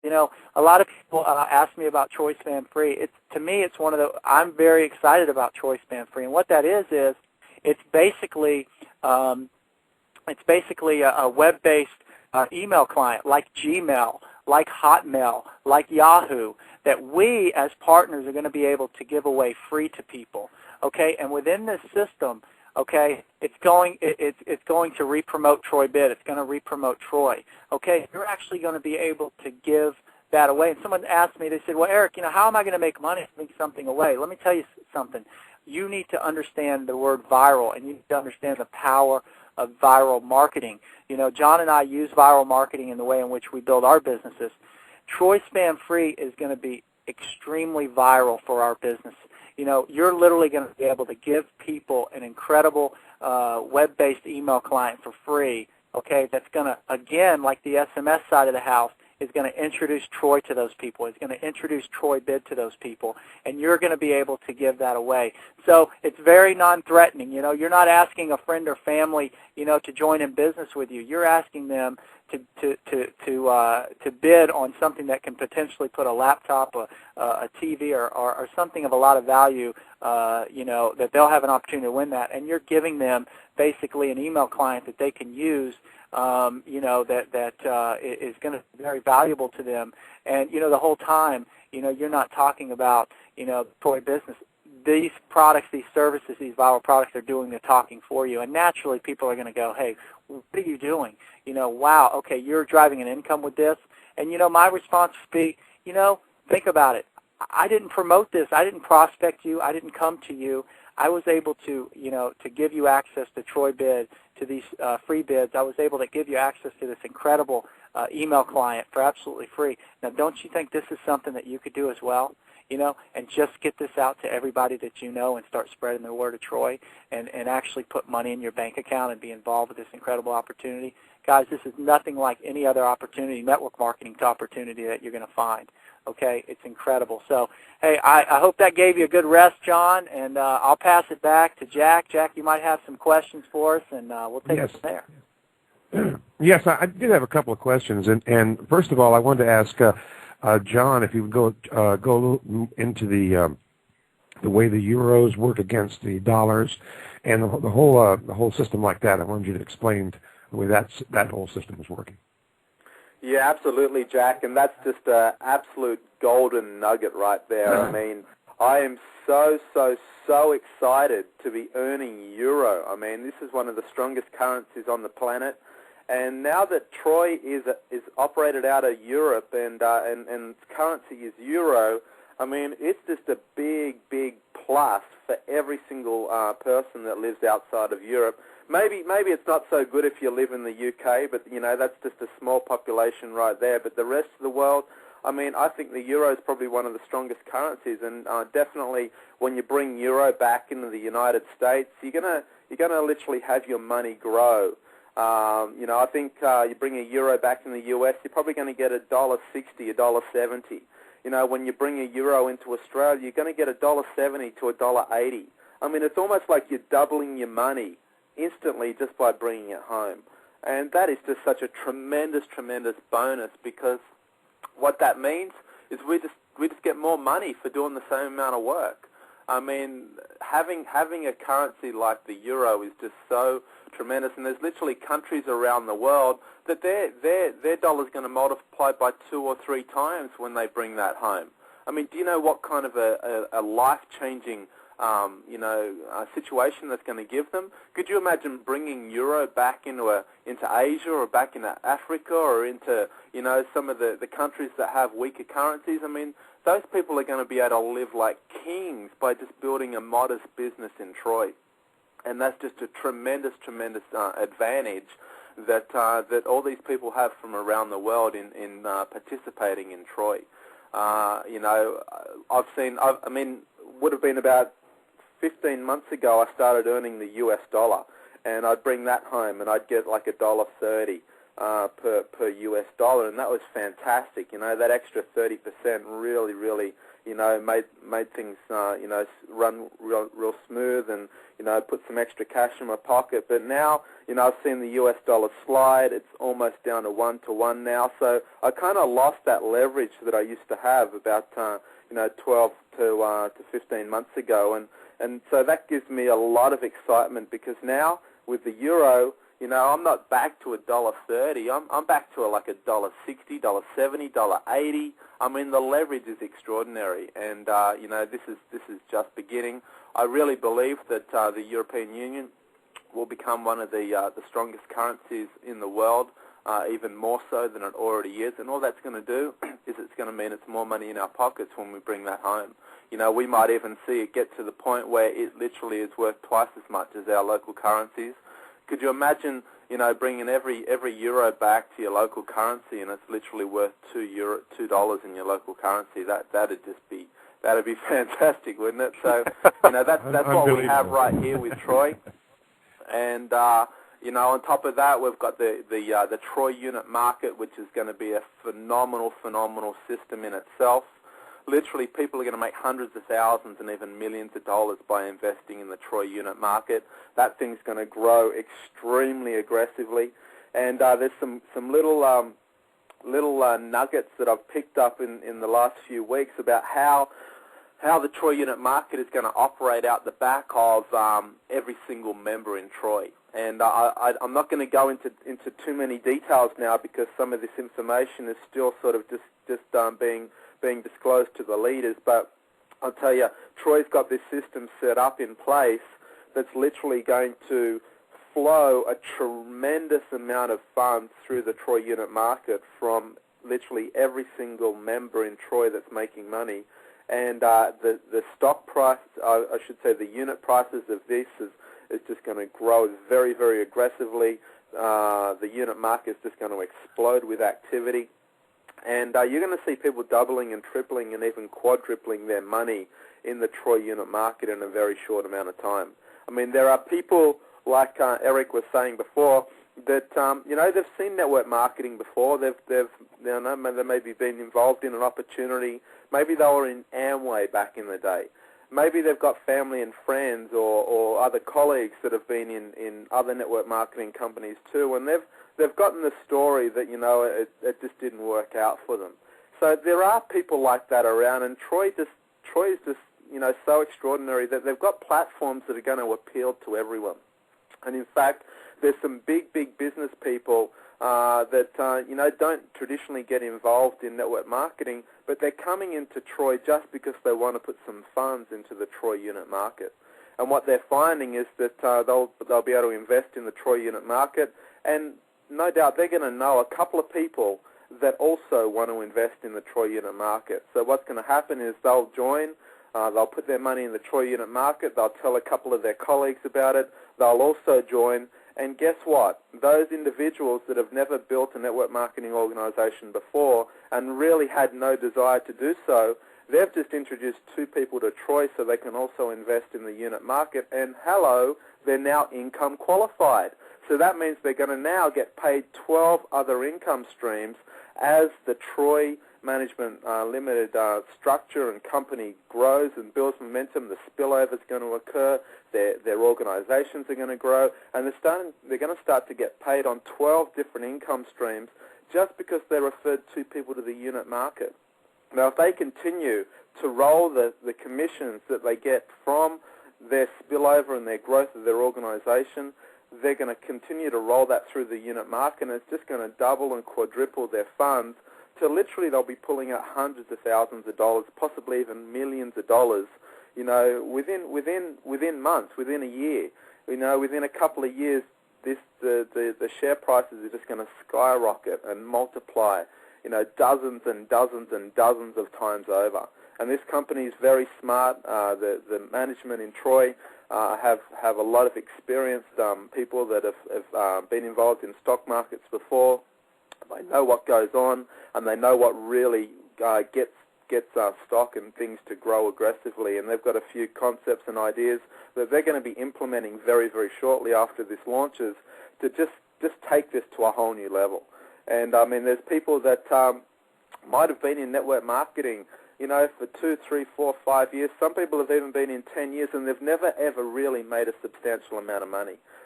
You know, a lot of people ask me about Choice Band Free. To me, it's one of the. I'm very excited about Choice Band Free, and what that is it's basically a web-based email client like Gmail, like Hotmail, like Yahoo, that we as partners are going to be able to give away free to people. Okay, and within this system, okay, it's going to re-promote Troy Bid. It's going to re-promote Troy. Okay, you're actually going to be able to give that away. And someone asked me, they said, well, Eric, you know, how am I going to make money giving something away? Let me tell you something. You need to understand the word viral, and you need to understand the power of viral marketing. You know, John and I use viral marketing in the way in which we build our businesses. Troy Spam Free is going to be extremely viral for our business. You know, you're literally going to be able to give people an incredible web-based email client for free, okay, that's going to, again, like the SMS side of the house, is going to introduce Troy to those people. It's going to introduce Troy Bid to those people, and you're going to be able to give that away. So it's very non-threatening. You know, you're not asking a friend or family, you know, to join in business with you. You're asking them to bid on something that can potentially put a laptop, a TV, or something of a lot of value, you know, that they'll have an opportunity to win that. And you're giving them basically an email client that they can use, you know, that is going to be very valuable to them. And, you know, the whole time, you know, you're not talking about, you know, toy business. These products, these services, these viral products are doing the talking for you. And naturally, people are going to go, hey, what are you doing? You know, wow, okay, you're driving an income with this. And, you know, my response would be, you know, think about it. I didn't promote this. I didn't prospect you. I didn't come to you. I was able to, you know, to give you access to Troy Bid, to these free bids. I was able to give you access to this incredible email client for absolutely free. Now, don't you think this is something that you could do as well? You know, and just get this out to everybody that you know and start spreading the word of Troy and actually put money in your bank account and be involved with this incredible opportunity. Guys, this is nothing like any other opportunity, network marketing opportunity that you're going to find. Okay, it's incredible. So, hey, I hope that gave you a good rest, John, and I'll pass it back to Jack. Jack, you might have some questions for us, and we'll take it from there. Yes, I did have a couple of questions, and first of all, I wanted to ask John if you would go a little into the way the euros work against the dollars, and the whole system like that. I wanted you to explain the way that whole system is working. Yeah, absolutely, Jack, and that's just an absolute golden nugget right there. I mean, I am so excited to be earning euro. I mean, this is one of the strongest currencies on the planet, and now that Troy is operated out of Europe and its currency is euro, I mean, it's just a big plus for every single person that lives outside of Europe. Maybe it's not so good if you live in the UK, but, you know, that's just a small population right there. But the rest of the world, I mean, I think the euro is probably one of the strongest currencies, and definitely when you bring euro back into the United States, you're gonna literally have your money grow. You know, I think you bring a euro back in the US, you're probably going to get $1.60, $1.70. You know, when you bring a euro into Australia, you're going to get $1.70 to $1.80. I mean, it's almost like you're doubling your money instantly just by bringing it home. And that is just such a tremendous bonus, because what that means is we just get more money for doing the same amount of work. I mean, having a currency like the euro is just so tremendous, and there's literally countries around the world that their dollar's going to multiply by 2 or 3 times when they bring that home. I mean, do you know what kind of a life-changing situation that's going to give them? Could you imagine bringing euro back into Asia or back into Africa or into, you know, some of the countries that have weaker currencies? I mean, those people are going to be able to live like kings by just building a modest business in Troy. And that's just a tremendous advantage that all these people have from around the world in participating in Troy. You know, I mean, would have been about 15 months ago I started earning the US dollar, and I'd bring that home and I'd get like $1.30 per US dollar, and that was fantastic. You know, that extra 30% really, you know, made things, you know, run real smooth, and, put some extra cash in my pocket. But now, I've seen the US dollar slide. It's almost down to 1-to-1 now. So I kind of lost that leverage that I used to have about 12 to 15 months ago, and so that gives me a lot of excitement, because now with the euro, I'm not back to $1.30. I'm back to like $1.60, $1.70, $1.80. I mean, the leverage is extraordinary, and this is just beginning. I really believe that the European Union will become one of the strongest currencies in the world, even more so than it already is. And all that's going to do is it's going to mean it's more money in our pockets when we bring that home. We might even see it get to the point where it literally is worth twice as much as our local currencies. Could you imagine, bringing every euro back to your local currency, and it's literally worth $2 in your local currity? That'd be fantastic, wouldn't it? So, that's what we have right here with Troy. And on top of that, we've got the Troy unit market, which is going to be a phenomenal system in itself. Literally, people are going to make hundreds of thousands and even millions of dollars by investing in the Troy unit market. That thing's going to grow extremely aggressively. And there's some little nuggets that I've picked up in the last few weeks about how the Troy unit market is going to operate out the back of every single member in Troy. And I'm not going to go into too many details now, because some of this information is still sort of just being disclosed to the leaders. But I'll tell you, Troy's got this system set up in place that's literally going to flow a tremendous amount of funds through the Troy unit market from literally every single member in Troy that's making money. And the stock price, I should say the unit prices of this is just going to grow very, very aggressively. The unit market is just going to explode with activity. And you're going to see people doubling and tripling and even quadrupling their money in the Troy unit market in a very short amount of time. I mean, there are people, like Eric was saying before, that they've seen network marketing before. They've maybe been involved in an opportunity. Maybe they were in Amway back in the day. Maybe they've got family and friends or other colleagues that have been in other network marketing companies too, and they've gotten the story that it just didn't work out for them. So there are people like that around, and Troy is just so extraordinary that they've got platforms that are going to appeal to everyone. And in fact, there's some big business people that don't traditionally get involved in network marketing, but they're coming into Troy just because they want to put some funds into the Troy unit market. And what they're finding is that they'll be able to invest in the Troy unit market, and no doubt they're going to know a couple of people that also want to invest in the Troy unit market. So what's going to happen is they'll join, they'll put their money in the Troy unit market, they'll tell a couple of their colleagues about it, they'll also join, and guess what? Those individuals that have never built a network marketing organization before and really had no desire to do so, they've just introduced two people to Troy so they can also invest in the unit market, and hello, they're now income qualified. So that means they're going to now get paid 12 other income streams as the Troy Management Limited structure and company grows and builds momentum. The spillover is going to occur. Their organizations are going to grow, and they're going to start to get paid on 12 different income streams just because they referred two people to the unit market. Now, if they continue to roll the commissions that they get from their spillover and their growth of their organization, they're going to continue to roll that through the unit market, and it's just going to double and quadruple their funds till literally they'll be pulling out hundreds of thousands of dollars, possibly even millions of dollars, within months, within a year. Within a couple of years, the share prices are just going to skyrocket and multiply, dozens and dozens and dozens of times over. And this company is very smart. The management in Troy have a lot of experienced people that have been involved in stock markets before. They know what goes on, and they know what really gets stock and things to grow aggressively. And they've got a few concepts and ideas that they're going to be implementing very, very shortly after this launches to just take this to a whole new level. And I mean, there's people that might have been in network marketing you know, for 2, 3, 4, 5 years. Some people have even been in 10 years, and they've never, ever really made a substantial amount of money.